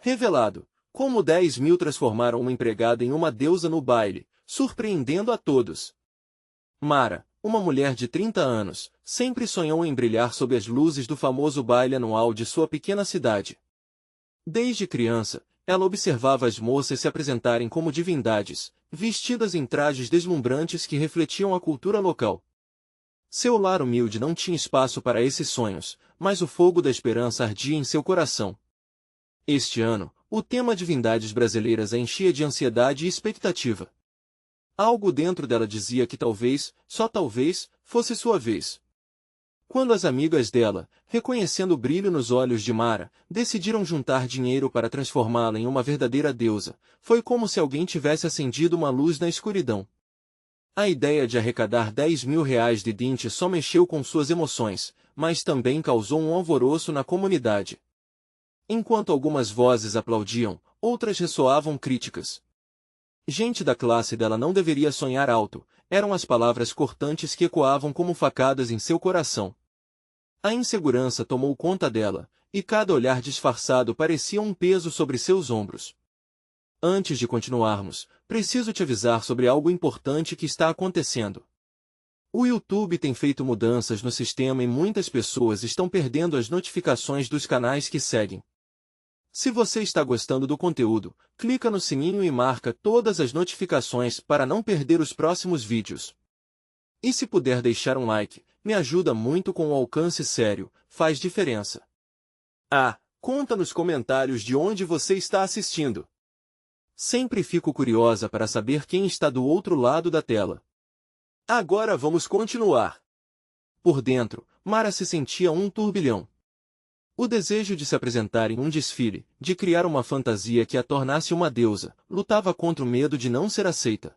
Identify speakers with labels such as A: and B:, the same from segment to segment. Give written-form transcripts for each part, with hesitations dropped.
A: Revelado, como 10.000 transformaram uma empregada em uma deusa no baile, surpreendendo a todos. Mara, uma mulher de 30 anos, sempre sonhou em brilhar sob as luzes do famoso baile anual de sua pequena cidade. Desde criança, ela observava as moças se apresentarem como divindades, vestidas em trajes deslumbrantes que refletiam a cultura local. Seu lar humilde não tinha espaço para esses sonhos, mas o fogo da esperança ardia em seu coração. Este ano, o tema Divindades Brasileiras a enchia de ansiedade e expectativa. Algo dentro dela dizia que talvez, só talvez, fosse sua vez. Quando as amigas dela, reconhecendo o brilho nos olhos de Mara, decidiram juntar dinheiro para transformá-la em uma verdadeira deusa, foi como se alguém tivesse acendido uma luz na escuridão. A ideia de arrecadar 10.000 reais de Dinte só mexeu com suas emoções, mas também causou um alvoroço na comunidade. Enquanto algumas vozes aplaudiam, outras ressoavam críticas. Gente da classe dela não deveria sonhar alto, eram as palavras cortantes que ecoavam como facadas em seu coração. A insegurança tomou conta dela, e cada olhar disfarçado parecia um peso sobre seus ombros. Antes de continuarmos, preciso te avisar sobre algo importante que está acontecendo. O YouTube tem feito mudanças no sistema e muitas pessoas estão perdendo as notificações dos canais que seguem. Se você está gostando do conteúdo, clica no sininho e marca todas as notificações para não perder os próximos vídeos. E se puder deixar um like, me ajuda muito com o alcance sério, faz diferença. Conta nos comentários de onde você está assistindo. Sempre fico curiosa para saber quem está do outro lado da tela. Agora vamos continuar. Por dentro, Mara se sentia um turbilhão. O desejo de se apresentar em um desfile, de criar uma fantasia que a tornasse uma deusa, lutava contra o medo de não ser aceita.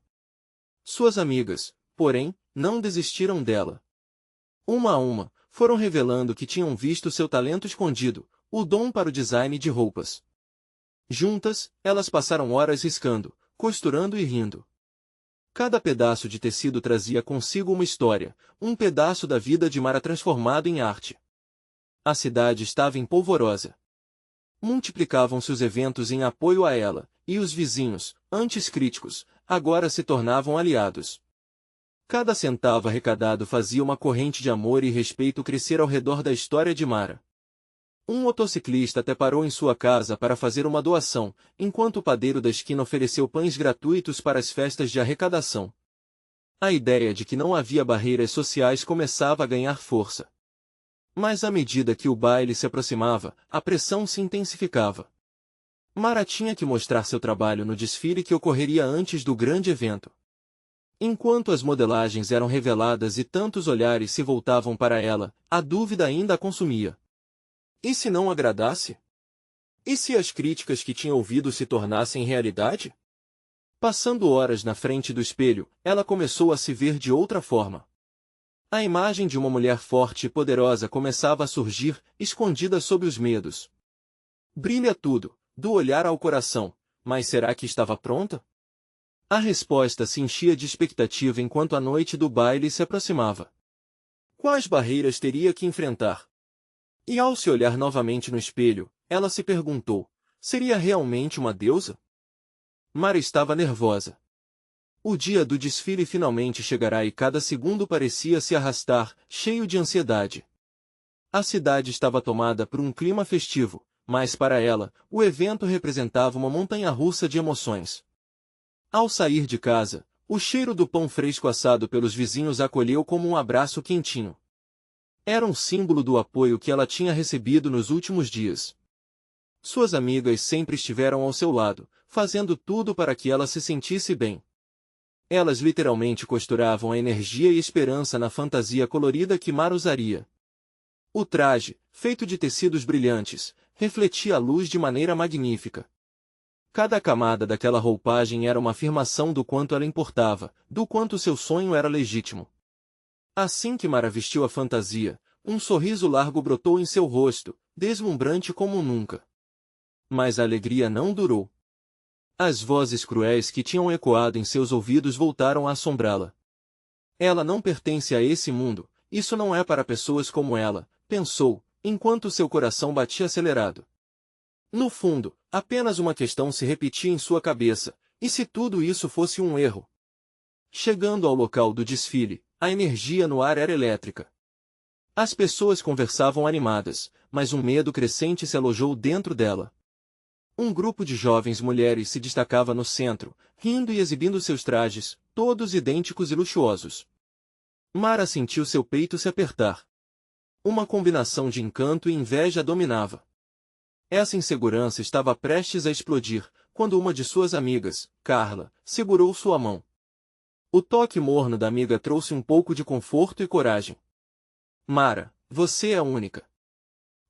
A: Suas amigas, porém, não desistiram dela. Uma a uma, foram revelando que tinham visto seu talento escondido, o dom para o design de roupas. Juntas, elas passaram horas riscando, costurando e rindo. Cada pedaço de tecido trazia consigo uma história, um pedaço da vida de Mara transformado em arte. A cidade estava em polvorosa. Multiplicavam-se os eventos em apoio a ela, e os vizinhos, antes críticos, agora se tornavam aliados. Cada centavo arrecadado fazia uma corrente de amor e respeito crescer ao redor da história de Mara. Um motociclista até parou em sua casa para fazer uma doação, enquanto o padeiro da esquina ofereceu pães gratuitos para as festas de arrecadação. A ideia de que não havia barreiras sociais começava a ganhar força. Mas à medida que o baile se aproximava, a pressão se intensificava. Mara tinha que mostrar seu trabalho no desfile que ocorreria antes do grande evento. Enquanto as modelagens eram reveladas e tantos olhares se voltavam para ela, a dúvida ainda a consumia. E se não agradasse? E se as críticas que tinha ouvido se tornassem realidade? Passando horas na frente do espelho, ela começou a se ver de outra forma. A imagem de uma mulher forte e poderosa começava a surgir, escondida sob os medos. Brilha tudo, do olhar ao coração, mas será que estava pronta? A resposta se enchia de expectativa enquanto a noite do baile se aproximava. Quais barreiras teria que enfrentar? E ao se olhar novamente no espelho, ela se perguntou, seria realmente uma deusa? Mara estava nervosa. O dia do desfile finalmente chegará e cada segundo parecia se arrastar, cheio de ansiedade. A cidade estava tomada por um clima festivo, mas para ela, o evento representava uma montanha-russa de emoções. Ao sair de casa, o cheiro do pão fresco assado pelos vizinhos a acolheu como um abraço quentinho. Era um símbolo do apoio que ela tinha recebido nos últimos dias. Suas amigas sempre estiveram ao seu lado, fazendo tudo para que ela se sentisse bem. Elas literalmente costuravam a energia e esperança na fantasia colorida que Mara usaria. O traje, feito de tecidos brilhantes, refletia a luz de maneira magnífica. Cada camada daquela roupagem era uma afirmação do quanto ela importava, do quanto seu sonho era legítimo. Assim que Mara vestiu a fantasia, um sorriso largo brotou em seu rosto, deslumbrante como nunca. Mas a alegria não durou. As vozes cruéis que tinham ecoado em seus ouvidos voltaram a assombrá-la. Ela não pertence a esse mundo, isso não é para pessoas como ela, pensou, enquanto seu coração batia acelerado. No fundo, apenas uma questão se repetia em sua cabeça: e se tudo isso fosse um erro? Chegando ao local do desfile, a energia no ar era elétrica. As pessoas conversavam animadas, mas um medo crescente se alojou dentro dela. Um grupo de jovens mulheres se destacava no centro, rindo e exibindo seus trajes, todos idênticos e luxuosos. Mara sentiu seu peito se apertar. Uma combinação de encanto e inveja a dominava. Essa insegurança estava prestes a explodir, quando uma de suas amigas, Carla, segurou sua mão. O toque morno da amiga trouxe um pouco de conforto e coragem. Mara, você é a única.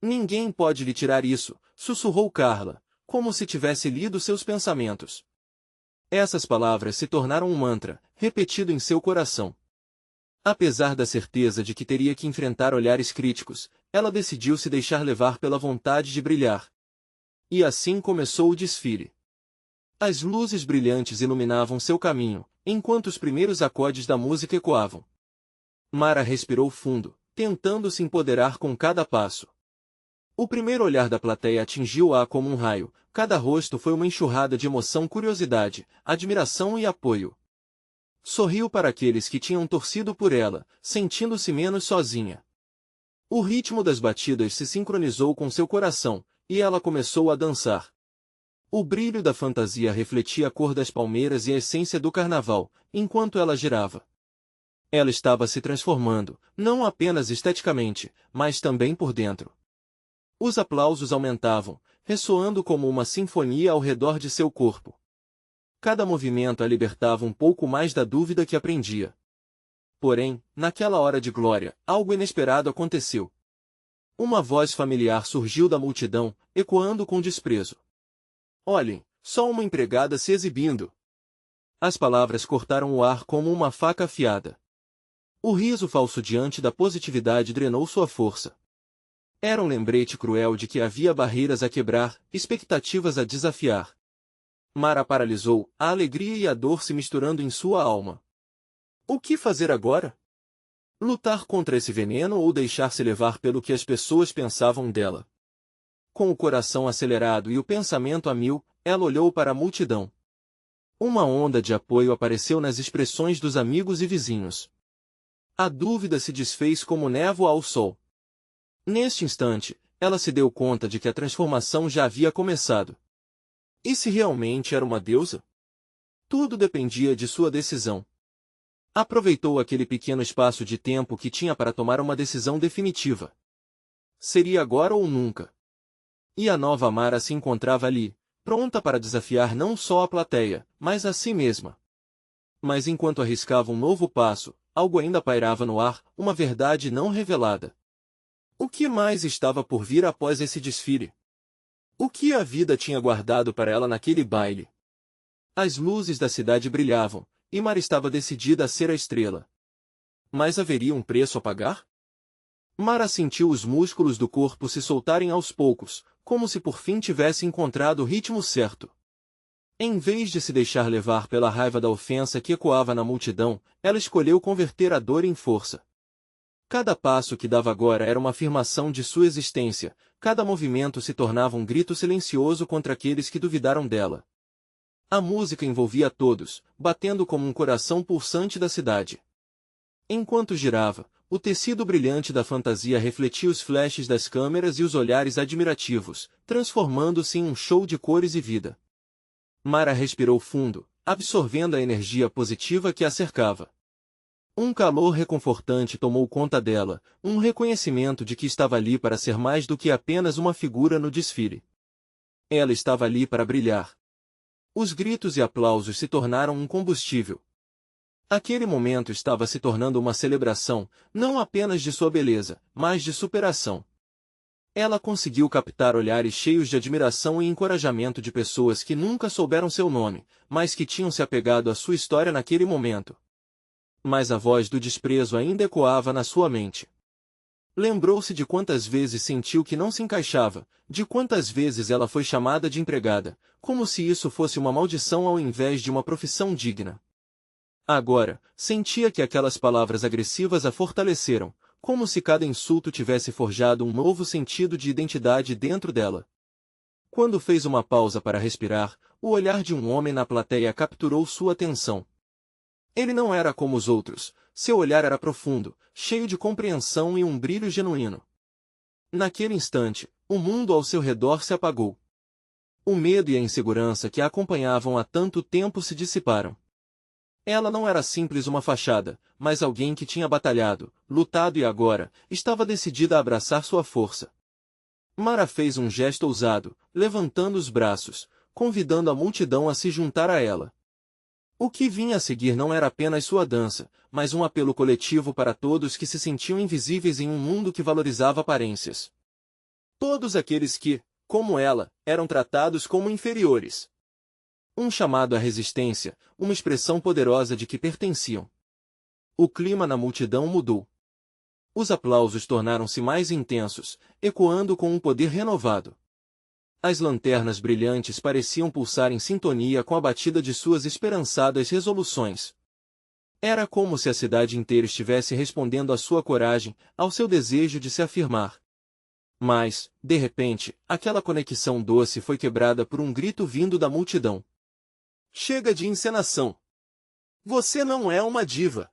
A: Ninguém pode lhe tirar isso, sussurrou Carla, como se tivesse lido seus pensamentos. Essas palavras se tornaram um mantra, repetido em seu coração. Apesar da certeza de que teria que enfrentar olhares críticos, ela decidiu se deixar levar pela vontade de brilhar. E assim começou o desfile. As luzes brilhantes iluminavam seu caminho, enquanto os primeiros acordes da música ecoavam. Mara respirou fundo, tentando se empoderar com cada passo. O primeiro olhar da plateia atingiu-a como um raio, cada rosto foi uma enxurrada de emoção, curiosidade, admiração e apoio. Sorriu para aqueles que tinham torcido por ela, sentindo-se menos sozinha. O ritmo das batidas se sincronizou com seu coração, e ela começou a dançar. O brilho da fantasia refletia a cor das palmeiras e a essência do carnaval, enquanto ela girava. Ela estava se transformando, não apenas esteticamente, mas também por dentro. Os aplausos aumentavam, ressoando como uma sinfonia ao redor de seu corpo. Cada movimento a libertava um pouco mais da dúvida que aprendia. Porém, naquela hora de glória, algo inesperado aconteceu. Uma voz familiar surgiu da multidão, ecoando com desprezo. Olhem, só uma empregada se exibindo. As palavras cortaram o ar como uma faca afiada. O riso falso diante da positividade drenou sua força. Era um lembrete cruel de que havia barreiras a quebrar, expectativas a desafiar. Mara paralisou, a alegria e a dor se misturando em sua alma. O que fazer agora? Lutar contra esse veneno ou deixar-se levar pelo que as pessoas pensavam dela? Com o coração acelerado e o pensamento a mil, ela olhou para a multidão. Uma onda de apoio apareceu nas expressões dos amigos e vizinhos. A dúvida se desfez como névoa ao sol. Neste instante, ela se deu conta de que a transformação já havia começado. E se realmente era uma deusa? Tudo dependia de sua decisão. Aproveitou aquele pequeno espaço de tempo que tinha para tomar uma decisão definitiva. Seria agora ou nunca. E a nova Mara se encontrava ali, pronta para desafiar não só a plateia, mas a si mesma. Mas enquanto arriscava um novo passo, algo ainda pairava no ar, uma verdade não revelada. O que mais estava por vir após esse desfile? O que a vida tinha guardado para ela naquele baile? As luzes da cidade brilhavam, e Mara estava decidida a ser a estrela. Mas haveria um preço a pagar? Mara sentiu os músculos do corpo se soltarem aos poucos, como se por fim tivesse encontrado o ritmo certo. Em vez de se deixar levar pela raiva da ofensa que ecoava na multidão, ela escolheu converter a dor em força. Cada passo que dava agora era uma afirmação de sua existência, cada movimento se tornava um grito silencioso contra aqueles que duvidaram dela. A música envolvia todos, batendo como um coração pulsante da cidade. Enquanto girava, o tecido brilhante da fantasia refletia os flashes das câmeras e os olhares admirativos, transformando-se em um show de cores e vida. Mara respirou fundo, absorvendo a energia positiva que a cercava. Um calor reconfortante tomou conta dela, um reconhecimento de que estava ali para ser mais do que apenas uma figura no desfile. Ela estava ali para brilhar. Os gritos e aplausos se tornaram um combustível. Aquele momento estava se tornando uma celebração, não apenas de sua beleza, mas de superação. Ela conseguiu captar olhares cheios de admiração e encorajamento de pessoas que nunca souberam seu nome, mas que tinham se apegado à sua história naquele momento. Mas a voz do desprezo ainda ecoava na sua mente. Lembrou-se de quantas vezes sentiu que não se encaixava, de quantas vezes ela foi chamada de empregada, como se isso fosse uma maldição ao invés de uma profissão digna. Agora, sentia que aquelas palavras agressivas a fortaleceram, como se cada insulto tivesse forjado um novo sentido de identidade dentro dela. Quando fez uma pausa para respirar, o olhar de um homem na plateia capturou sua atenção. Ele não era como os outros, seu olhar era profundo, cheio de compreensão e um brilho genuíno. Naquele instante, o mundo ao seu redor se apagou. O medo e a insegurança que a acompanhavam há tanto tempo se dissiparam. Ela não era simples uma fachada, mas alguém que tinha batalhado, lutado e agora, estava decidida a abraçar sua força. Mara fez um gesto ousado, levantando os braços, convidando a multidão a se juntar a ela. O que vinha a seguir não era apenas sua dança, mas um apelo coletivo para todos que se sentiam invisíveis em um mundo que valorizava aparências. Todos aqueles que, como ela, eram tratados como inferiores. Um chamado à resistência, uma expressão poderosa de que pertenciam. O clima na multidão mudou. Os aplausos tornaram-se mais intensos, ecoando com um poder renovado. As lanternas brilhantes pareciam pulsar em sintonia com a batida de suas esperançadas resoluções. Era como se a cidade inteira estivesse respondendo à sua coragem, ao seu desejo de se afirmar. Mas, de repente, aquela conexão doce foi quebrada por um grito vindo da multidão. Chega de encenação! Você não é uma diva!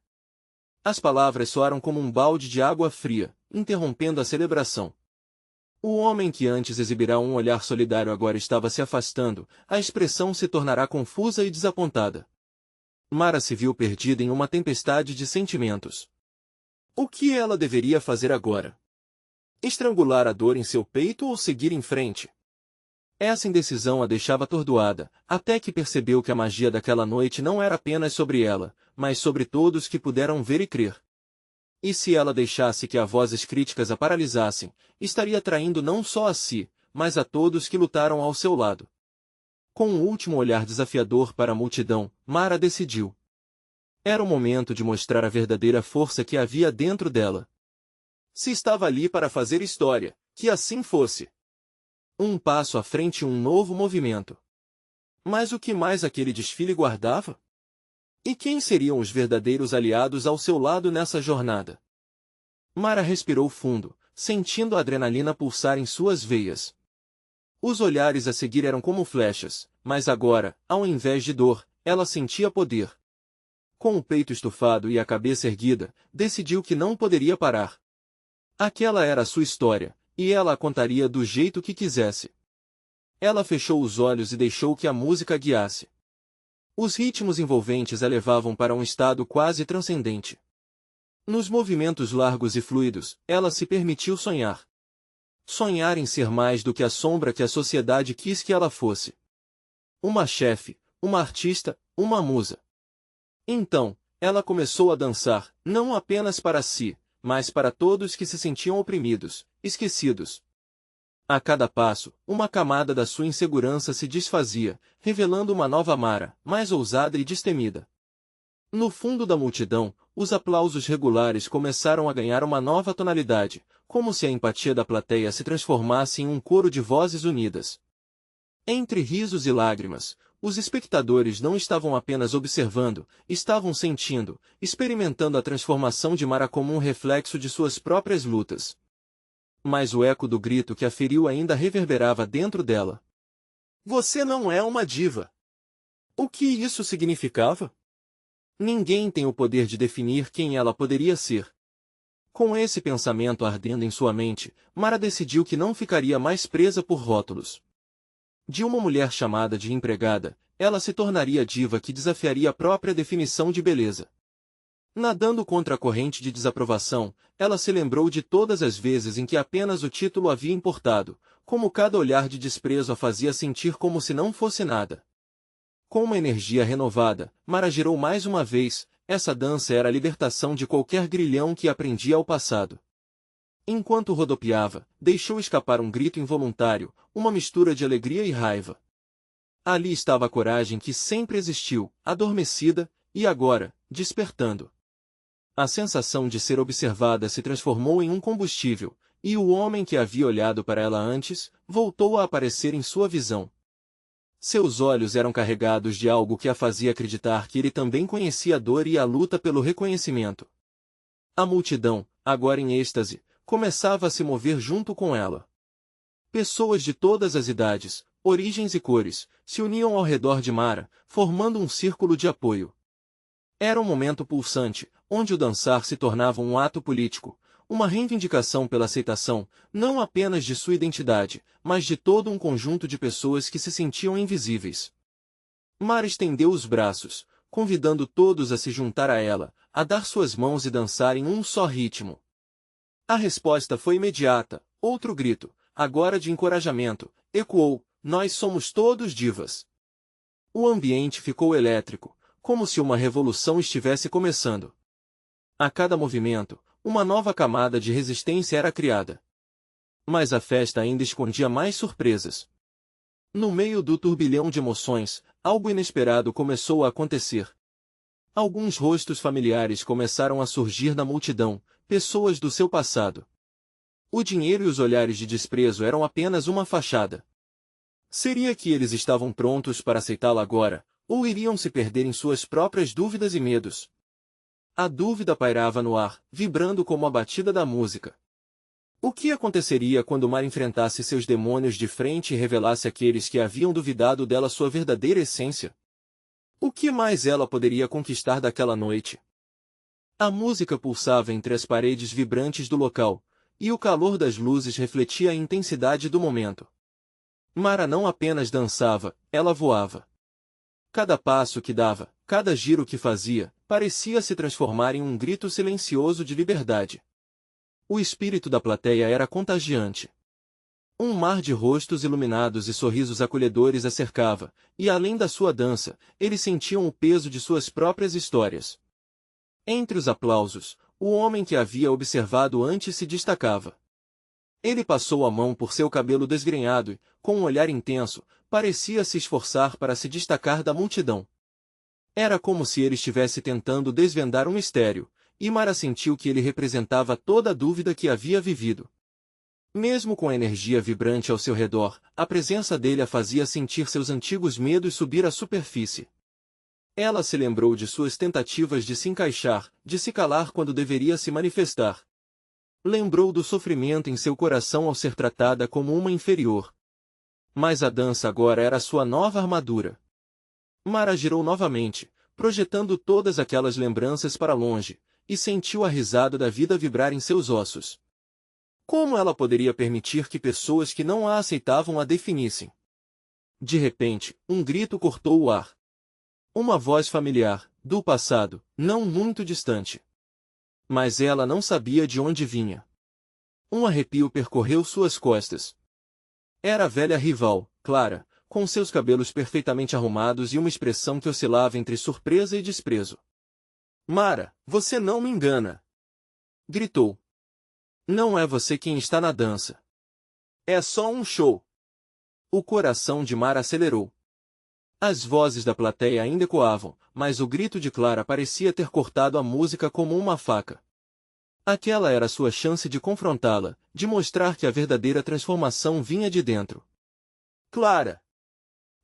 A: As palavras soaram como um balde de água fria, interrompendo a celebração. O homem que antes exibirá um olhar solidário agora estava se afastando, a expressão se tornará confusa e desapontada. Mara se viu perdida em uma tempestade de sentimentos. O que ela deveria fazer agora? Estrangular a dor em seu peito ou seguir em frente? Essa indecisão a deixava atordoada, até que percebeu que a magia daquela noite não era apenas sobre ela, mas sobre todos que puderam ver e crer. E se ela deixasse que as vozes críticas a paralisassem, estaria traindo não só a si, mas a todos que lutaram ao seu lado. Com um último olhar desafiador para a multidão, Mara decidiu. Era o momento de mostrar a verdadeira força que havia dentro dela. Se estava ali para fazer história, que assim fosse. Um passo à frente e um novo movimento. Mas o que mais aquele desfile guardava? E quem seriam os verdadeiros aliados ao seu lado nessa jornada? Mara respirou fundo, sentindo a adrenalina pulsar em suas veias. Os olhares a seguir eram como flechas, mas agora, ao invés de dor, ela sentia poder. Com o peito estufado e a cabeça erguida, decidiu que não poderia parar. Aquela era a sua história, e ela a contaria do jeito que quisesse. Ela fechou os olhos e deixou que a música guiasse. Os ritmos envolventes a levavam para um estado quase transcendente. Nos movimentos largos e fluidos, ela se permitiu sonhar. Sonhar em ser mais do que a sombra que a sociedade quis que ela fosse. Uma chefe, uma artista, uma musa. Então, ela começou a dançar, não apenas para si, mas para todos que se sentiam oprimidos, esquecidos. A cada passo, uma camada da sua insegurança se desfazia, revelando uma nova Mara, mais ousada e destemida. No fundo da multidão, os aplausos regulares começaram a ganhar uma nova tonalidade, como se a empatia da plateia se transformasse em um coro de vozes unidas. Entre risos e lágrimas, os espectadores não estavam apenas observando, estavam sentindo, experimentando a transformação de Mara como um reflexo de suas próprias lutas. Mas o eco do grito que a feriu ainda reverberava dentro dela. Você não é uma diva. O que isso significava? Ninguém tem o poder de definir quem ela poderia ser. Com esse pensamento ardendo em sua mente, Mara decidiu que não ficaria mais presa por rótulos. De uma mulher chamada de empregada, ela se tornaria a diva que desafiaria a própria definição de beleza. Nadando contra a corrente de desaprovação, ela se lembrou de todas as vezes em que apenas o título havia importado, como cada olhar de desprezo a fazia sentir como se não fosse nada. Com uma energia renovada, Mara girou mais uma vez, essa dança era a libertação de qualquer grilhão que a prendia ao passado. Enquanto rodopiava, deixou escapar um grito involuntário, uma mistura de alegria e raiva. Ali estava a coragem que sempre existiu, adormecida, e agora, despertando. A sensação de ser observada se transformou em um combustível, e o homem que havia olhado para ela antes, voltou a aparecer em sua visão. Seus olhos eram carregados de algo que a fazia acreditar que ele também conhecia a dor e a luta pelo reconhecimento. A multidão, agora em êxtase, começava a se mover junto com ela. Pessoas de todas as idades, origens e cores, se uniam ao redor de Mara, formando um círculo de apoio. Era um momento pulsante, onde o dançar se tornava um ato político, uma reivindicação pela aceitação, não apenas de sua identidade, mas de todo um conjunto de pessoas que se sentiam invisíveis. Mara estendeu os braços, convidando todos a se juntar a ela, a dar suas mãos e dançar em um só ritmo. A resposta foi imediata, outro grito, agora de encorajamento, ecoou: "Nós somos todos divas." O ambiente ficou elétrico, como se uma revolução estivesse começando. A cada movimento, uma nova camada de resistência era criada. Mas a festa ainda escondia mais surpresas. No meio do turbilhão de emoções, algo inesperado começou a acontecer. Alguns rostos familiares começaram a surgir na multidão, pessoas do seu passado. O dinheiro e os olhares de desprezo eram apenas uma fachada. Seria que eles estavam prontos para aceitá-la agora, ou iriam se perder em suas próprias dúvidas e medos? A dúvida pairava no ar, vibrando como a batida da música. O que aconteceria quando Mara enfrentasse seus demônios de frente e revelasse àqueles que haviam duvidado dela sua verdadeira essência? O que mais ela poderia conquistar daquela noite? A música pulsava entre as paredes vibrantes do local, e o calor das luzes refletia a intensidade do momento. Mara não apenas dançava, ela voava. Cada passo que dava, cada giro que fazia, parecia se transformar em um grito silencioso de liberdade. O espírito da plateia era contagiante. Um mar de rostos iluminados e sorrisos acolhedores a cercava, e além da sua dança, eles sentiam o peso de suas próprias histórias. Entre os aplausos, o homem que havia observado antes se destacava. Ele passou a mão por seu cabelo desgrenhado e, com um olhar intenso, parecia se esforçar para se destacar da multidão. Era como se ele estivesse tentando desvendar um mistério, e Mara sentiu que ele representava toda a dúvida que havia vivido. Mesmo com a energia vibrante ao seu redor, a presença dele a fazia sentir seus antigos medos subir à superfície. Ela se lembrou de suas tentativas de se encaixar, de se calar quando deveria se manifestar. Lembrou do sofrimento em seu coração ao ser tratada como uma inferior. Mas a dança agora era sua nova armadura. Mara girou novamente, projetando todas aquelas lembranças para longe, e sentiu a risada da vida vibrar em seus ossos. Como ela poderia permitir que pessoas que não a aceitavam a definissem? De repente, um grito cortou o ar. Uma voz familiar, do passado, não muito distante. Mas ela não sabia de onde vinha. Um arrepio percorreu suas costas. Era a velha rival, Clara, com seus cabelos perfeitamente arrumados e uma expressão que oscilava entre surpresa e desprezo. "Mara, você não me engana!" gritou. "Não é você quem está na dança. É só um show." O coração de Mara acelerou. As vozes da plateia ainda ecoavam, mas o grito de Clara parecia ter cortado a música como uma faca. Aquela era sua chance de confrontá-la, de mostrar que a verdadeira transformação vinha de dentro. "Clara!"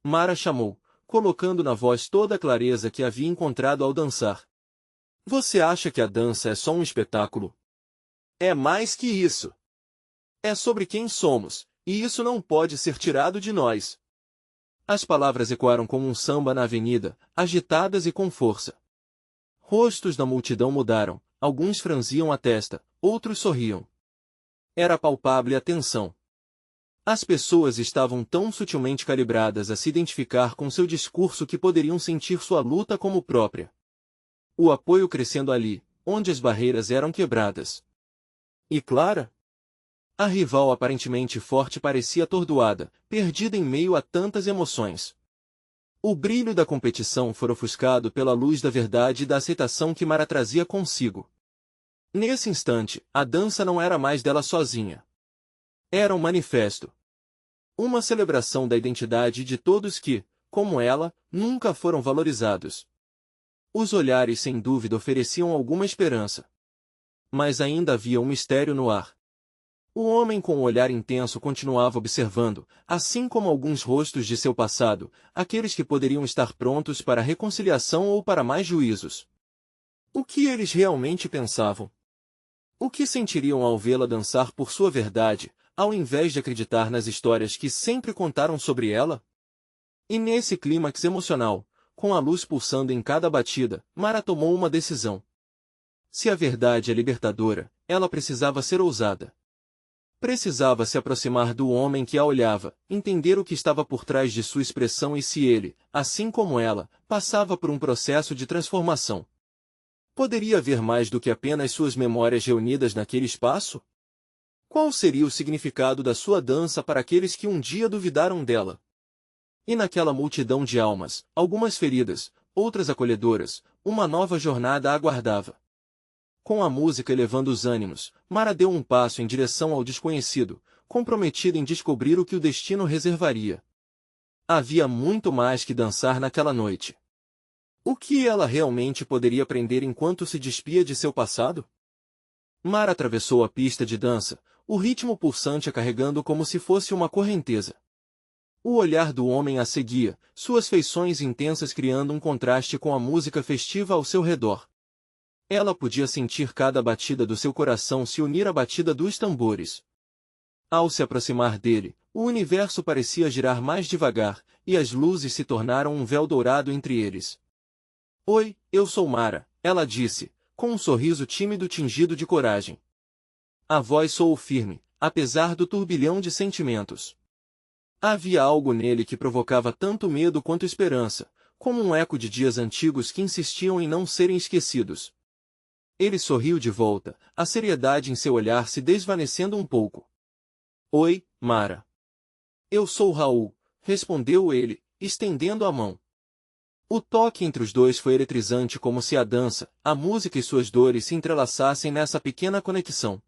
A: Mara chamou, colocando na voz toda a clareza que havia encontrado ao dançar. "Você acha que a dança é só um espetáculo? É mais que isso. É sobre quem somos, e isso não pode ser tirado de nós." As palavras ecoaram como um samba na avenida, agitadas e com força. Rostos da multidão mudaram, alguns franziam a testa, outros sorriam. Era palpável a tensão. As pessoas estavam tão sutilmente calibradas a se identificar com seu discurso que poderiam sentir sua luta como própria. O apoio crescendo ali, onde as barreiras eram quebradas. E Clara? A rival aparentemente forte parecia atordoada, perdida em meio a tantas emoções. O brilho da competição fora ofuscado pela luz da verdade e da aceitação que Mara trazia consigo. Nesse instante, a dança não era mais dela sozinha. Era um manifesto. Uma celebração da identidade de todos que, como ela, nunca foram valorizados. Os olhares sem dúvida ofereciam alguma esperança. Mas ainda havia um mistério no ar. O homem com o olhar intenso continuava observando, assim como alguns rostos de seu passado, aqueles que poderiam estar prontos para a reconciliação ou para mais juízos. O que eles realmente pensavam? O que sentiriam ao vê-la dançar por sua verdade, ao invés de acreditar nas histórias que sempre contaram sobre ela? E nesse clímax emocional, com a luz pulsando em cada batida, Mara tomou uma decisão. Se a verdade é libertadora, ela precisava ser ousada. Precisava se aproximar do homem que a olhava, entender o que estava por trás de sua expressão e se ele, assim como ela, passava por um processo de transformação. Poderia haver mais do que apenas suas memórias reunidas naquele espaço? Qual seria o significado da sua dança para aqueles que um dia duvidaram dela? E naquela multidão de almas, algumas feridas, outras acolhedoras, uma nova jornada a aguardava. Com a música elevando os ânimos, Mara deu um passo em direção ao desconhecido, comprometida em descobrir o que o destino reservaria. Havia muito mais que dançar naquela noite. O que ela realmente poderia aprender enquanto se despia de seu passado? Mara atravessou a pista de dança, o ritmo pulsante a carregando como se fosse uma correnteza. O olhar do homem a seguia, suas feições intensas criando um contraste com a música festiva ao seu redor. Ela podia sentir cada batida do seu coração se unir à batida dos tambores. Ao se aproximar dele, o universo parecia girar mais devagar, e as luzes se tornaram um véu dourado entre eles. Oi, eu sou Mara, ela disse, com um sorriso tímido tingido de coragem. A voz soou firme, apesar do turbilhão de sentimentos. Havia algo nele que provocava tanto medo quanto esperança, como um eco de dias antigos que insistiam em não serem esquecidos. Ele sorriu de volta, a seriedade em seu olhar se desvanecendo um pouco. Oi, Mara. Eu sou Raul, respondeu ele, estendendo a mão. O toque entre os dois foi eletrizante como se a dança, a música e suas dores se entrelaçassem nessa pequena conexão.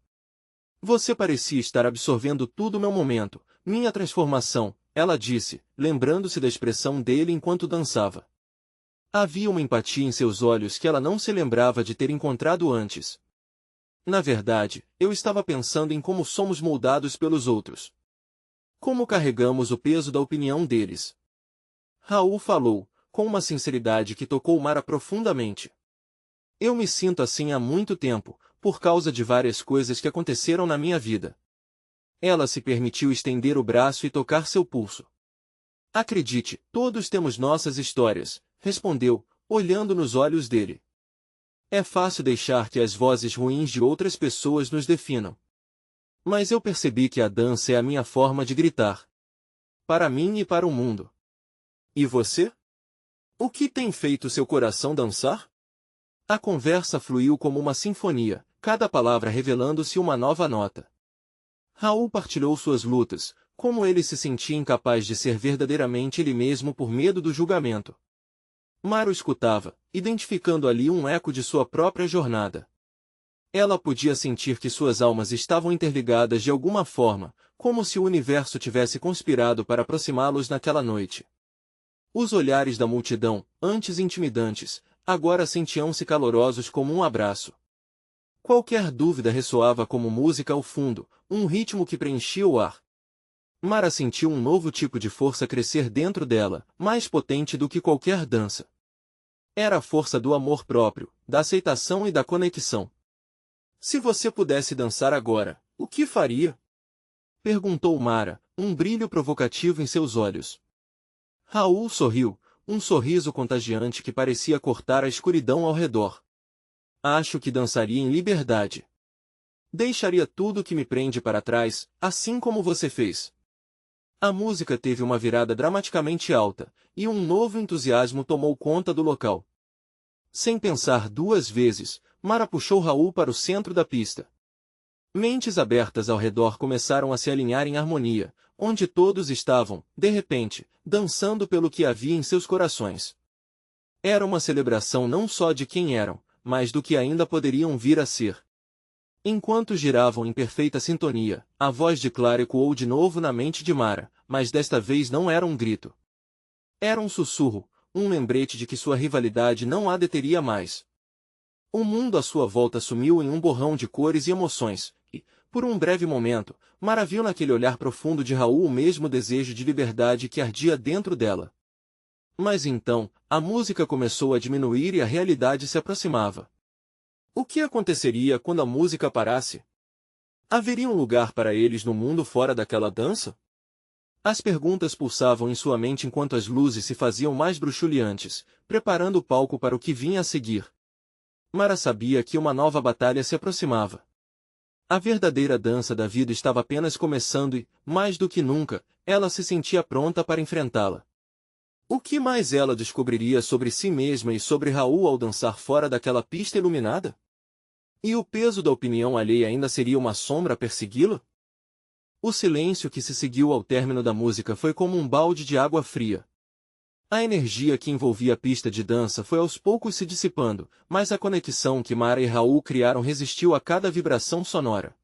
A: Você parecia estar absorvendo tudo meu momento, minha transformação, ela disse, lembrando-se da expressão dele enquanto dançava. Havia uma empatia em seus olhos que ela não se lembrava de ter encontrado antes. Na verdade, eu estava pensando em como somos moldados pelos outros. Como carregamos o peso da opinião deles. Raul falou, com uma sinceridade que tocou Mara profundamente. Eu me sinto assim há muito tempo, por causa de várias coisas que aconteceram na minha vida. Ela se permitiu estender o braço e tocar seu pulso. Acredite, todos temos nossas histórias, respondeu, olhando nos olhos dele. É fácil deixar que as vozes ruins de outras pessoas nos definam. Mas eu percebi que a dança é a minha forma de gritar. Para mim e para o mundo. E você? O que tem feito seu coração dançar? A conversa fluiu como uma sinfonia, cada palavra revelando-se uma nova nota. Raul partilhou suas lutas, como ele se sentia incapaz de ser verdadeiramente ele mesmo por medo do julgamento. Mara o escutava, identificando ali um eco de sua própria jornada. Ela podia sentir que suas almas estavam interligadas de alguma forma, como se o universo tivesse conspirado para aproximá-los naquela noite. Os olhares da multidão, antes intimidantes, agora sentiam-se calorosos como um abraço. Qualquer dúvida ressoava como música ao fundo, um ritmo que preenchia o ar. Mara sentiu um novo tipo de força crescer dentro dela, mais potente do que qualquer dança. Era a força do amor próprio, da aceitação e da conexão. Se você pudesse dançar agora, o que faria? Perguntou Mara, um brilho provocativo em seus olhos. Raul sorriu, um sorriso contagiante que parecia cortar a escuridão ao redor. Acho que dançaria em liberdade. Deixaria tudo que me prende para trás, assim como você fez. A música teve uma virada dramaticamente alta, e um novo entusiasmo tomou conta do local. Sem pensar duas vezes, Mara puxou Raul para o centro da pista. Mentes abertas ao redor começaram a se alinhar em harmonia, onde todos estavam, de repente, dançando pelo que havia em seus corações. Era uma celebração não só de quem eram, mas do que ainda poderiam vir a ser. Enquanto giravam em perfeita sintonia, a voz de Clara ecoou de novo na mente de Mara, mas desta vez não era um grito. Era um sussurro, um lembrete de que sua rivalidade não a deteria mais. O mundo à sua volta sumiu em um borrão de cores e emoções, e, por um breve momento, Mara viu naquele olhar profundo de Raul o mesmo desejo de liberdade que ardia dentro dela. Mas então, a música começou a diminuir e a realidade se aproximava. O que aconteceria quando a música parasse? Haveria um lugar para eles no mundo fora daquela dança? As perguntas pulsavam em sua mente enquanto as luzes se faziam mais bruxuleantes, preparando o palco para o que vinha a seguir. Mara sabia que uma nova batalha se aproximava. A verdadeira dança da vida estava apenas começando e, mais do que nunca, ela se sentia pronta para enfrentá-la. O que mais ela descobriria sobre si mesma e sobre Raul ao dançar fora daquela pista iluminada? E o peso da opinião alheia ainda seria uma sombra a persegui-la? O silêncio que se seguiu ao término da música foi como um balde de água fria. A energia que envolvia a pista de dança foi aos poucos se dissipando, mas a conexão que Mara e Raul criaram resistiu a cada vibração sonora.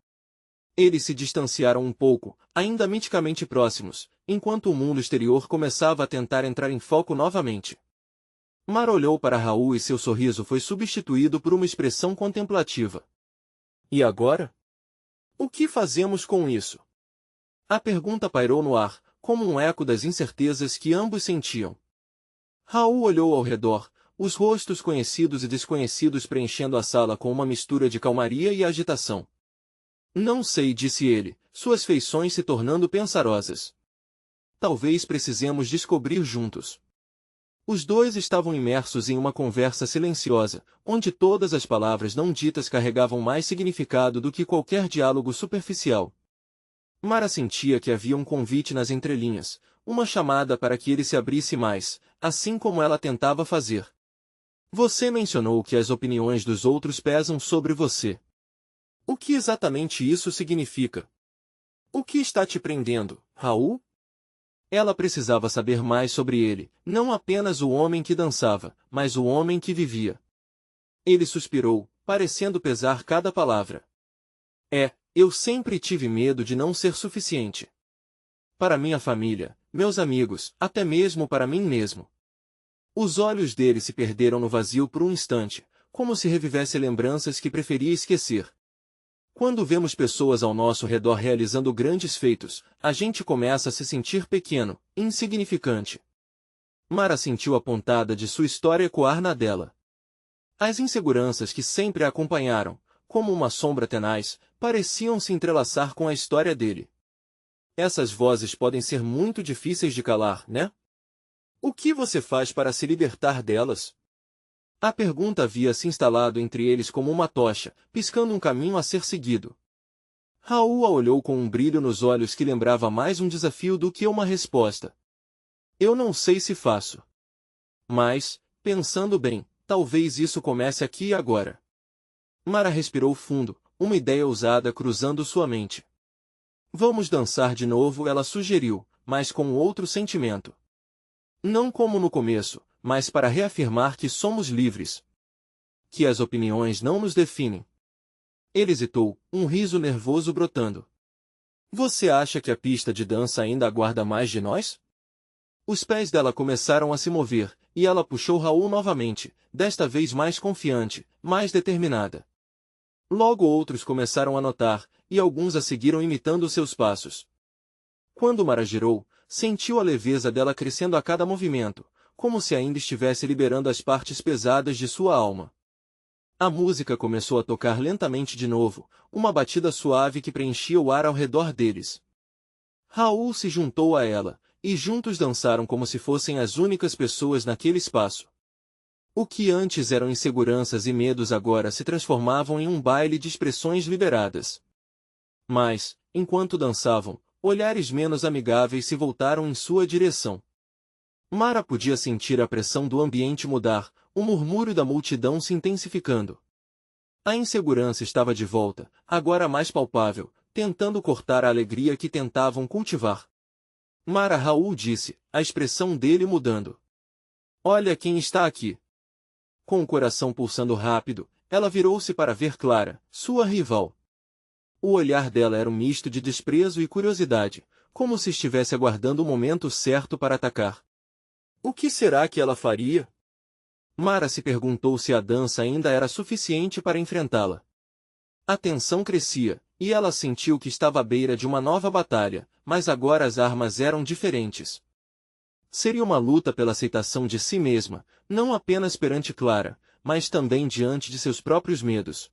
A: Eles se distanciaram um pouco, ainda miticamente próximos, enquanto o mundo exterior começava a tentar entrar em foco novamente. Mara olhou para Raul e seu sorriso foi substituído por uma expressão contemplativa. E agora? O que fazemos com isso? A pergunta pairou no ar, como um eco das incertezas que ambos sentiam. Raul olhou ao redor, os rostos conhecidos e desconhecidos preenchendo a sala com uma mistura de calmaria e agitação. Não sei, disse ele, suas feições se tornando pensarosas. Talvez precisemos descobrir juntos. Os dois estavam imersos em uma conversa silenciosa, onde todas as palavras não ditas carregavam mais significado do que qualquer diálogo superficial. Mara sentia que havia um convite nas entrelinhas, uma chamada para que ele se abrisse mais, assim como ela tentava fazer. Você mencionou que as opiniões dos outros pesam sobre você. O que exatamente isso significa? O que está te prendendo, Raul? Ela precisava saber mais sobre ele, não apenas o homem que dançava, mas o homem que vivia. Ele suspirou, parecendo pesar cada palavra. Eu sempre tive medo de não ser suficiente. Para minha família, meus amigos, até mesmo para mim mesmo. Os olhos dele se perderam no vazio por um instante, como se revivesse lembranças que preferia esquecer. Quando vemos pessoas ao nosso redor realizando grandes feitos, a gente começa a se sentir pequeno, insignificante. Mara sentiu a pontada de sua história ecoar na dela. As inseguranças que sempre a acompanharam, como uma sombra tenaz, pareciam se entrelaçar com a história dele. Essas vozes podem ser muito difíceis de calar, né? O que você faz para se libertar delas? A pergunta havia se instalado entre eles como uma tocha, piscando um caminho a ser seguido. Raul a olhou com um brilho nos olhos que lembrava mais um desafio do que uma resposta. Eu não sei se faço. Mas, pensando bem, talvez isso comece aqui e agora. Mara respirou fundo, uma ideia ousada cruzando sua mente. Vamos dançar de novo, ela sugeriu, mas com outro sentimento. Não como no começo, mas para reafirmar que somos livres. Que as opiniões não nos definem. Ele hesitou, um riso nervoso brotando. Você acha que a pista de dança ainda aguarda mais de nós? Os pés dela começaram a se mover, e ela puxou Raul novamente, desta vez mais confiante, mais determinada. Logo outros começaram a notar, e alguns a seguiram imitando seus passos. Quando Mara girou, sentiu a leveza dela crescendo a cada movimento, como se ainda estivesse liberando as partes pesadas de sua alma. A música começou a tocar lentamente de novo, uma batida suave que preenchia o ar ao redor deles. Raul se juntou a ela, e juntos dançaram como se fossem as únicas pessoas naquele espaço. O que antes eram inseguranças e medos agora se transformavam em um baile de expressões liberadas. Mas, enquanto dançavam, olhares menos amigáveis se voltaram em sua direção. Mara podia sentir a pressão do ambiente mudar, o murmúrio da multidão se intensificando. A insegurança estava de volta, agora mais palpável, tentando cortar a alegria que tentavam cultivar. Mara, Raul disse, a expressão dele mudando. Olha quem está aqui. Com o coração pulsando rápido, ela virou-se para ver Clara, sua rival. O olhar dela era um misto de desprezo e curiosidade, como se estivesse aguardando o momento certo para atacar. O que será que ela faria? Mara se perguntou se a dança ainda era suficiente para enfrentá-la. A tensão crescia, e ela sentiu que estava à beira de uma nova batalha, mas agora as armas eram diferentes. Seria uma luta pela aceitação de si mesma, não apenas perante Clara, mas também diante de seus próprios medos.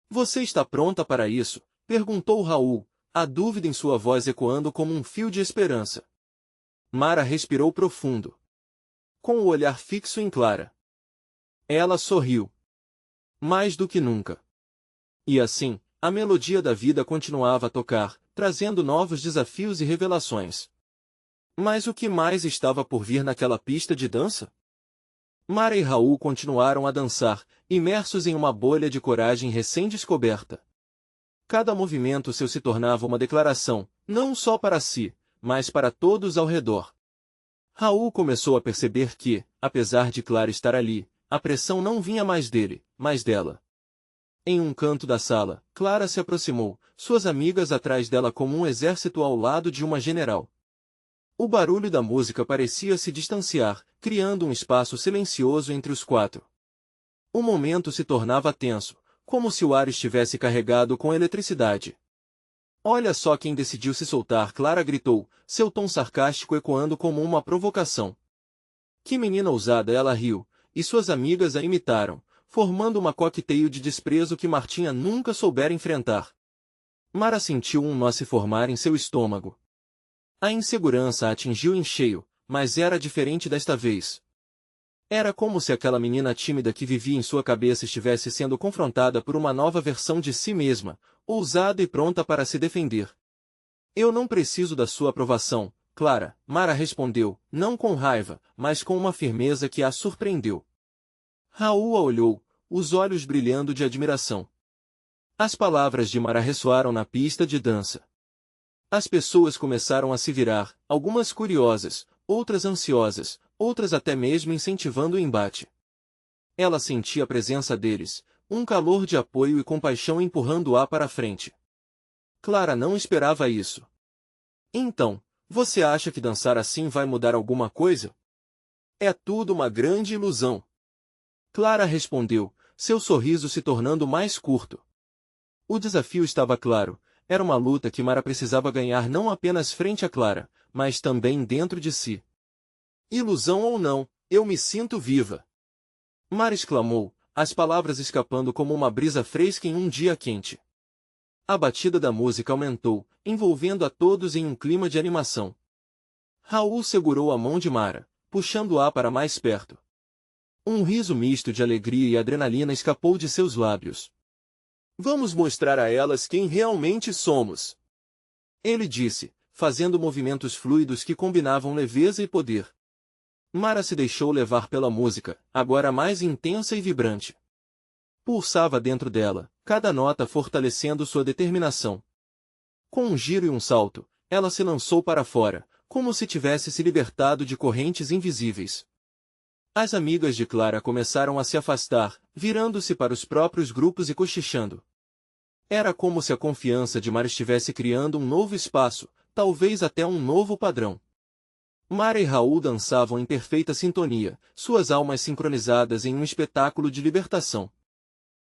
A: Você está pronta para isso? Perguntou Raul, a dúvida em sua voz ecoando como um fio de esperança. Mara respirou profundo, com o olhar fixo em Clara. Ela sorriu. Mais do que nunca. E assim, a melodia da vida continuava a tocar, trazendo novos desafios e revelações. Mas o que mais estava por vir naquela pista de dança? Mara e Raul continuaram a dançar, imersos em uma bolha de coragem recém-descoberta. Cada movimento seu se tornava uma declaração, não só para si, mas para todos ao redor. Raul começou a perceber que, apesar de Clara estar ali, a pressão não vinha mais dele, mas dela. Em um canto da sala, Clara se aproximou, suas amigas atrás dela como um exército ao lado de uma general. O barulho da música parecia se distanciar, criando um espaço silencioso entre os quatro. O momento se tornava tenso, como se o ar estivesse carregado com eletricidade. Olha só quem decidiu se soltar, Clara gritou, seu tom sarcástico ecoando como uma provocação. Que menina ousada, ela riu, e suas amigas a imitaram, formando uma coquetel de desprezo que Martinha nunca soubera enfrentar. Mara sentiu um nó se formar em seu estômago. A insegurança a atingiu em cheio, mas era diferente desta vez. Era como se aquela menina tímida que vivia em sua cabeça estivesse sendo confrontada por uma nova versão de si mesma, ousada e pronta para se defender. Eu não preciso da sua aprovação, Clara, Mara respondeu, não com raiva, mas com uma firmeza que a surpreendeu. Raul a olhou, os olhos brilhando de admiração. As palavras de Mara ressoaram na pista de dança. As pessoas começaram a se virar, algumas curiosas, outras ansiosas, outras até mesmo incentivando o embate. Ela sentia a presença deles, um calor de apoio e compaixão empurrando-a para a frente. Clara não esperava isso. Então, você acha que dançar assim vai mudar alguma coisa? É tudo uma grande ilusão. Clara respondeu, seu sorriso se tornando mais curto. O desafio estava claro, era uma luta que Mara precisava ganhar não apenas frente a Clara, mas também dentro de si. Ilusão ou não, eu me sinto viva. Mara exclamou, as palavras escapando como uma brisa fresca em um dia quente. A batida da música aumentou, envolvendo a todos em um clima de animação. Raul segurou a mão de Mara, puxando-a para mais perto. Um riso misto de alegria e adrenalina escapou de seus lábios. Vamos mostrar a elas quem realmente somos. Ele disse, fazendo movimentos fluidos que combinavam leveza e poder. Mara se deixou levar pela música, agora mais intensa e vibrante. Pulsava dentro dela, cada nota fortalecendo sua determinação. Com um giro e um salto, ela se lançou para fora, como se tivesse se libertado de correntes invisíveis. As amigas de Clara começaram a se afastar, virando-se para os próprios grupos e cochichando. Era como se a confiança de Mara estivesse criando um novo espaço, talvez até um novo padrão. Mara e Raul dançavam em perfeita sintonia, suas almas sincronizadas em um espetáculo de libertação.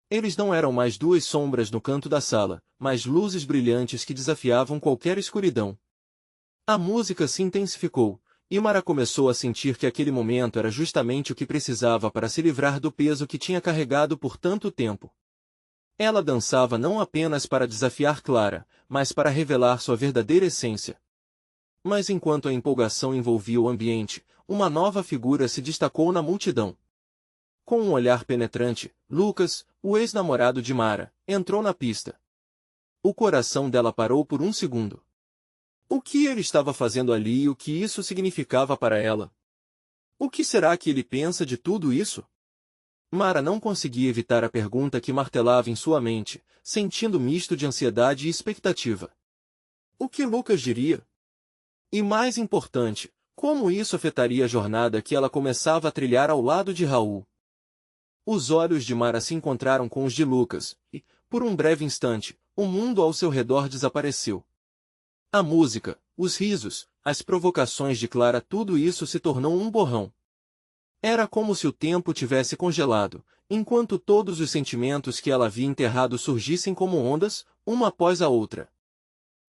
A: Eles não eram mais duas sombras no canto da sala, mas luzes brilhantes que desafiavam qualquer escuridão. A música se intensificou, e Mara começou a sentir que aquele momento era justamente o que precisava para se livrar do peso que tinha carregado por tanto tempo. Ela dançava não apenas para desafiar Clara, mas para revelar sua verdadeira essência. Mas enquanto a empolgação envolvia o ambiente, uma nova figura se destacou na multidão. Com um olhar penetrante, Lucas, o ex-namorado de Mara, entrou na pista. O coração dela parou por um segundo. O que ele estava fazendo ali e o que isso significava para ela? O que será que ele pensa de tudo isso? Mara não conseguia evitar a pergunta que martelava em sua mente, sentindo misto de ansiedade e expectativa. O que Lucas diria? E mais importante, como isso afetaria a jornada que ela começava a trilhar ao lado de Raul? Os olhos de Mara se encontraram com os de Lucas, e, por um breve instante, o mundo ao seu redor desapareceu. A música, os risos, as provocações de Clara, tudo isso se tornou um borrão. Era como se o tempo tivesse congelado, enquanto todos os sentimentos que ela havia enterrado surgissem como ondas, uma após a outra.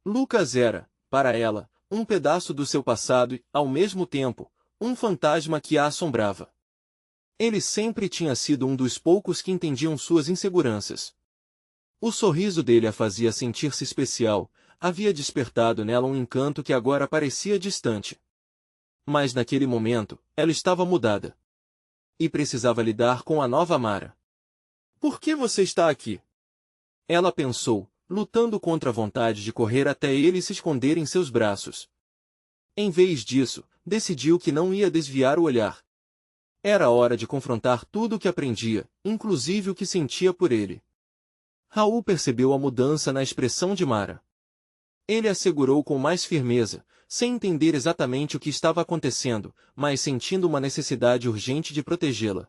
A: Lucas era, para ela, um pedaço do seu passado e, ao mesmo tempo, um fantasma que a assombrava. Ele sempre tinha sido um dos poucos que entendiam suas inseguranças. O sorriso dele a fazia sentir-se especial, havia despertado nela um encanto que agora parecia distante. Mas naquele momento, ela estava mudada. E precisava lidar com a nova Mara. Por que você está aqui? Ela pensou, lutando contra a vontade de correr até ele e se esconder em seus braços. Em vez disso, decidiu que não ia desviar o olhar. Era hora de confrontar tudo o que aprendia, inclusive o que sentia por ele. Raul percebeu a mudança na expressão de Mara. Ele a segurou com mais firmeza, sem entender exatamente o que estava acontecendo, mas sentindo uma necessidade urgente de protegê-la.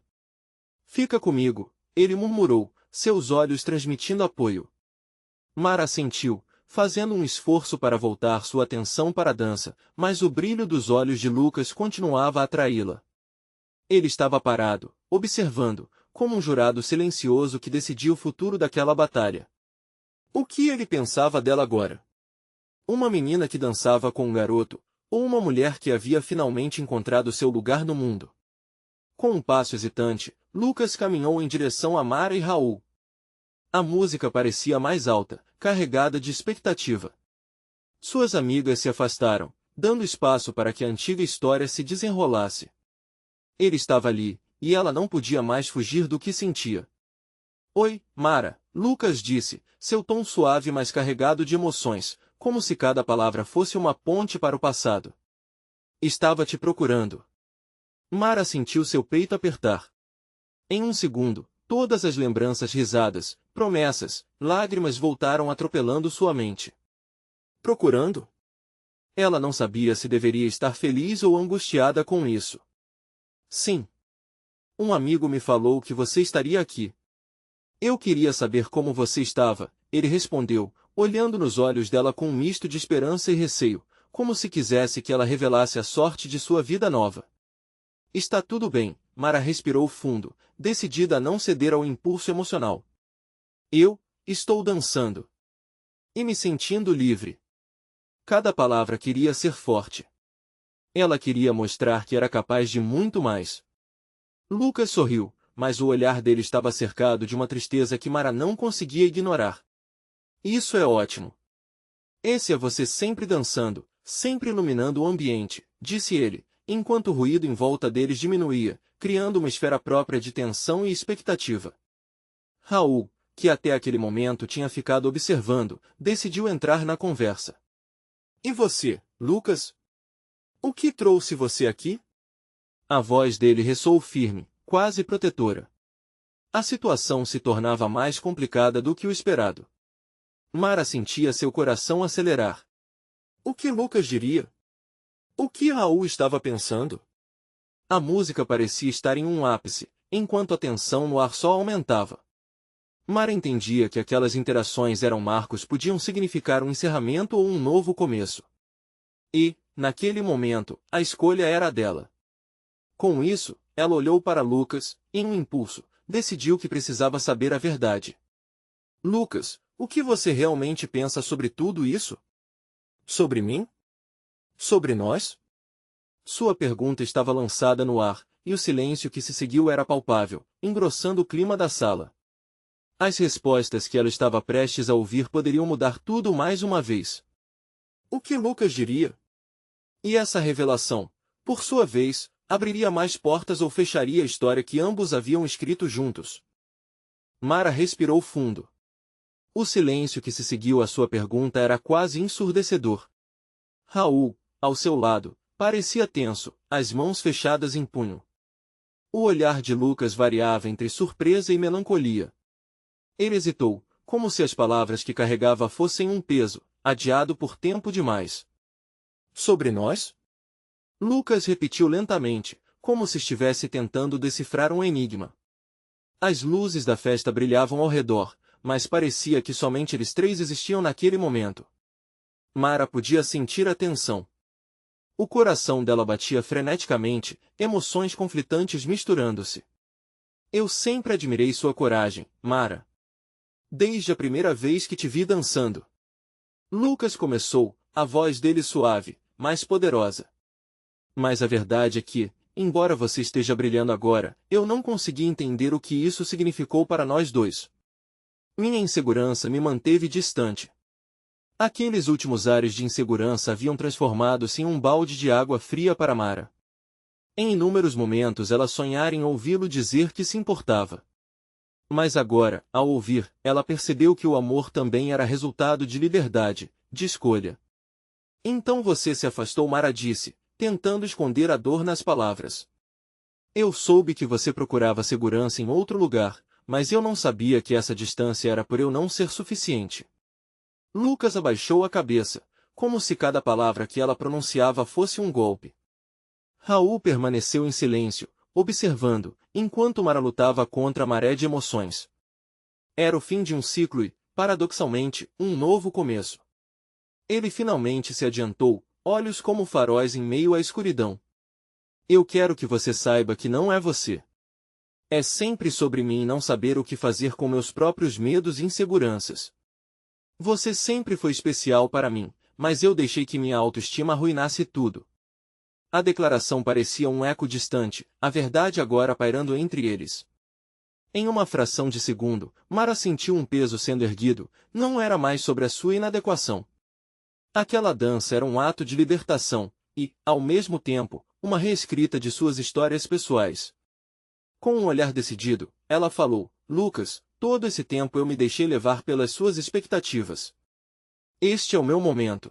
A: Fica comigo, ele murmurou, seus olhos transmitindo apoio. Mara assentiu, fazendo um esforço para voltar sua atenção para a dança, mas o brilho dos olhos de Lucas continuava a atraí-la. Ele estava parado, observando, como um jurado silencioso que decidia o futuro daquela batalha. O que ele pensava dela agora? Uma menina que dançava com um garoto, ou uma mulher que havia finalmente encontrado seu lugar no mundo? Com um passo hesitante, Lucas caminhou em direção a Mara e Raul. A música parecia mais alta, carregada de expectativa. Suas amigas se afastaram, dando espaço para que a antiga história se desenrolasse. Ele estava ali, e ela não podia mais fugir do que sentia. Oi, Mara, Lucas disse, seu tom suave mas carregado de emoções, como se cada palavra fosse uma ponte para o passado. Estava te procurando. Mara sentiu seu peito apertar. Em um segundo, todas as lembranças, risadas, promessas, lágrimas voltaram atropelando sua mente. Procurando? Ela não sabia se deveria estar feliz ou angustiada com isso. Sim. Um amigo me falou que você estaria aqui. Eu queria saber como você estava, ele respondeu, olhando nos olhos dela com um misto de esperança e receio, como se quisesse que ela revelasse a sorte de sua vida nova. Está tudo bem, Mara respirou fundo, decidida a não ceder ao impulso emocional. Eu estou dançando. E me sentindo livre. Cada palavra queria ser forte. Ela queria mostrar que era capaz de muito mais. Lucas sorriu, mas o olhar dele estava cercado de uma tristeza que Mara não conseguia ignorar. Isso é ótimo. Esse é você sempre dançando, sempre iluminando o ambiente, disse ele, enquanto o ruído em volta deles diminuía, criando uma esfera própria de tensão e expectativa. Raul, que até aquele momento tinha ficado observando, decidiu entrar na conversa. E você, Lucas? O que trouxe você aqui? A voz dele ressoou firme, quase protetora. A situação se tornava mais complicada do que o esperado. Mara sentia seu coração acelerar. O que Lucas diria? O que Raul estava pensando? A música parecia estar em um ápice, enquanto a tensão no ar só aumentava. Mara entendia que aquelas interações eram marcos, podiam significar um encerramento ou um novo começo. E, naquele momento, a escolha era a dela. Com isso, ela olhou para Lucas, em um impulso, decidiu que precisava saber a verdade. Lucas, o que você realmente pensa sobre tudo isso? Sobre mim? Sobre nós? Sua pergunta estava lançada no ar, e o silêncio que se seguiu era palpável, engrossando o clima da sala. As respostas que ela estava prestes a ouvir poderiam mudar tudo mais uma vez. O que Lucas diria? E essa revelação, por sua vez, abriria mais portas ou fecharia a história que ambos haviam escrito juntos? Mara respirou fundo. O silêncio que se seguiu à sua pergunta era quase ensurdecedor. Raul, ao seu lado, parecia tenso, as mãos fechadas em punho. O olhar de Lucas variava entre surpresa e melancolia. Ele hesitou, como se as palavras que carregava fossem um peso, adiado por tempo demais. Sobre nós? Lucas repetiu lentamente, como se estivesse tentando decifrar um enigma. As luzes da festa brilhavam ao redor, mas parecia que somente eles três existiam naquele momento. Mara podia sentir a tensão. O coração dela batia freneticamente, emoções conflitantes misturando-se. Eu sempre admirei sua coragem, Mara. Desde a primeira vez que te vi dançando. Lucas começou, a voz dele suave, mais poderosa. Mas a verdade é que, embora você esteja brilhando agora, eu não consegui entender o que isso significou para nós dois. Minha insegurança me manteve distante. Aqueles últimos ares de insegurança haviam transformado-se em um balde de água fria para Mara. Em inúmeros momentos ela sonhara em ouvi-lo dizer que se importava. Mas agora, ao ouvir, ela percebeu que o amor também era resultado de liberdade, de escolha. Então você se afastou, Mara disse, tentando esconder a dor nas palavras. Eu soube que você procurava segurança em outro lugar, mas eu não sabia que essa distância era por eu não ser suficiente. Lucas abaixou a cabeça, como se cada palavra que ela pronunciava fosse um golpe. Raul permaneceu em silêncio, observando, enquanto Mara lutava contra a maré de emoções. Era o fim de um ciclo e, paradoxalmente, um novo começo. Ele finalmente se adiantou, olhos como faróis em meio à escuridão. Eu quero que você saiba que não é você. É sempre sobre mim não saber o que fazer com meus próprios medos e inseguranças. Você sempre foi especial para mim, mas eu deixei que minha autoestima arruinasse tudo. A declaração parecia um eco distante, a verdade agora pairando entre eles. Em uma fração de segundo, Mara sentiu um peso sendo erguido, não era mais sobre a sua inadequação. Aquela dança era um ato de libertação, e, ao mesmo tempo, uma reescrita de suas histórias pessoais. Com um olhar decidido, ela falou, Lucas, todo esse tempo eu me deixei levar pelas suas expectativas. Este é o meu momento.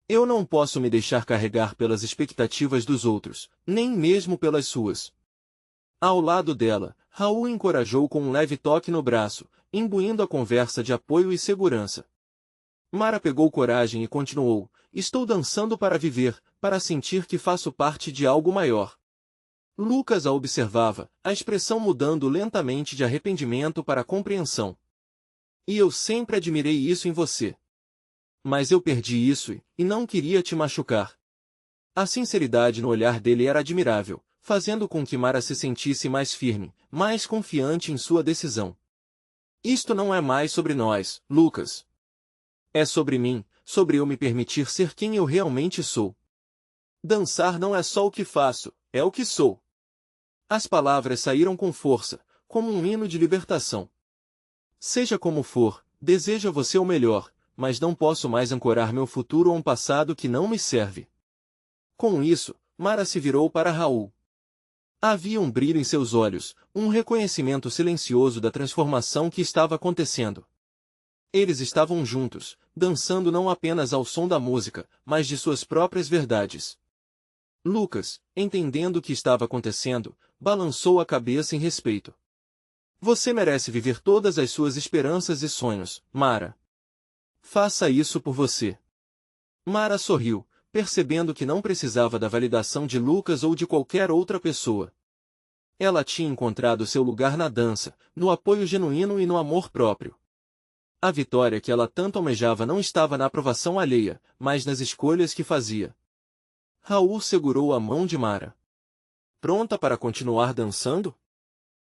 A: Eu não posso me deixar carregar pelas expectativas dos outros, nem mesmo pelas suas. Ao lado dela, Raul encorajou com um leve toque no braço, imbuindo a conversa de apoio e segurança. Mara pegou coragem e continuou, estou dançando para viver, para sentir que faço parte de algo maior. Lucas a observava, a expressão mudando lentamente de arrependimento para compreensão. E eu sempre admirei isso em você. Mas eu perdi isso e não queria te machucar. A sinceridade no olhar dele era admirável, fazendo com que Mara se sentisse mais firme, mais confiante em sua decisão. Isto não é mais sobre nós, Lucas. É sobre mim, sobre eu me permitir ser quem eu realmente sou. Dançar não é só o que faço, é o que sou. As palavras saíram com força, como um hino de libertação. Seja como for, desejo a você o melhor, mas não posso mais ancorar meu futuro a um passado que não me serve. Com isso, Mara se virou para Raul. Havia um brilho em seus olhos, um reconhecimento silencioso da transformação que estava acontecendo. Eles estavam juntos, dançando não apenas ao som da música, mas de suas próprias verdades. Lucas, entendendo o que estava acontecendo, balançou a cabeça em respeito. Você merece viver todas as suas esperanças e sonhos, Mara. Faça isso por você. Mara sorriu, percebendo que não precisava da validação de Lucas ou de qualquer outra pessoa. Ela tinha encontrado seu lugar na dança, no apoio genuíno e no amor próprio. A vitória que ela tanto almejava não estava na aprovação alheia, mas nas escolhas que fazia. Raul segurou a mão de Mara. Pronta para continuar dançando?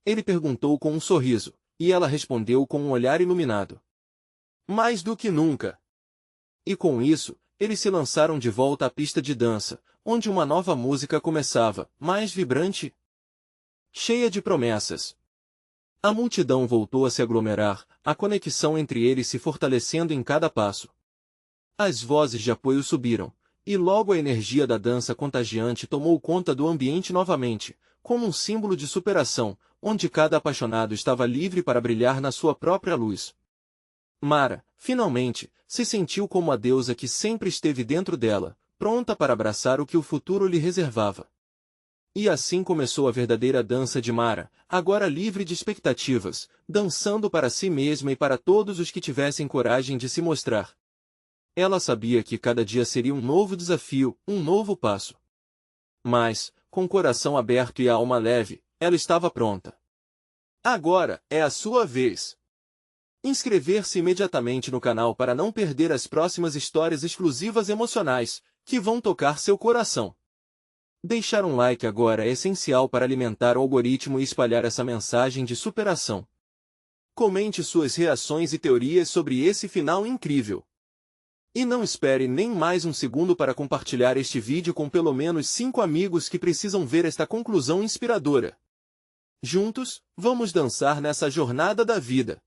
A: Ele perguntou com um sorriso, e ela respondeu com um olhar iluminado. Mais do que nunca. E com isso, eles se lançaram de volta à pista de dança, onde uma nova música começava, mais vibrante, cheia de promessas. A multidão voltou a se aglomerar, a conexão entre eles se fortalecendo em cada passo. As vozes de apoio subiram, e logo a energia da dança contagiante tomou conta do ambiente novamente, como um símbolo de superação, onde cada apaixonado estava livre para brilhar na sua própria luz. Mara, finalmente, se sentiu como a deusa que sempre esteve dentro dela, pronta para abraçar o que o futuro lhe reservava. E assim começou a verdadeira dança de Mara, agora livre de expectativas, dançando para si mesma e para todos os que tivessem coragem de se mostrar. Ela sabia que cada dia seria um novo desafio, um novo passo. Mas, com o coração aberto e a alma leve, ela estava pronta. Agora é a sua vez. Inscrever-se imediatamente no canal para não perder as próximas histórias exclusivas emocionais, que vão tocar seu coração. Deixar um like agora é essencial para alimentar o algoritmo e espalhar essa mensagem de superação. Comente suas reações e teorias sobre esse final incrível. E não espere nem mais um segundo para compartilhar este vídeo com pelo menos 5 amigos que precisam ver esta conclusão inspiradora. Juntos, vamos dançar nessa jornada da vida.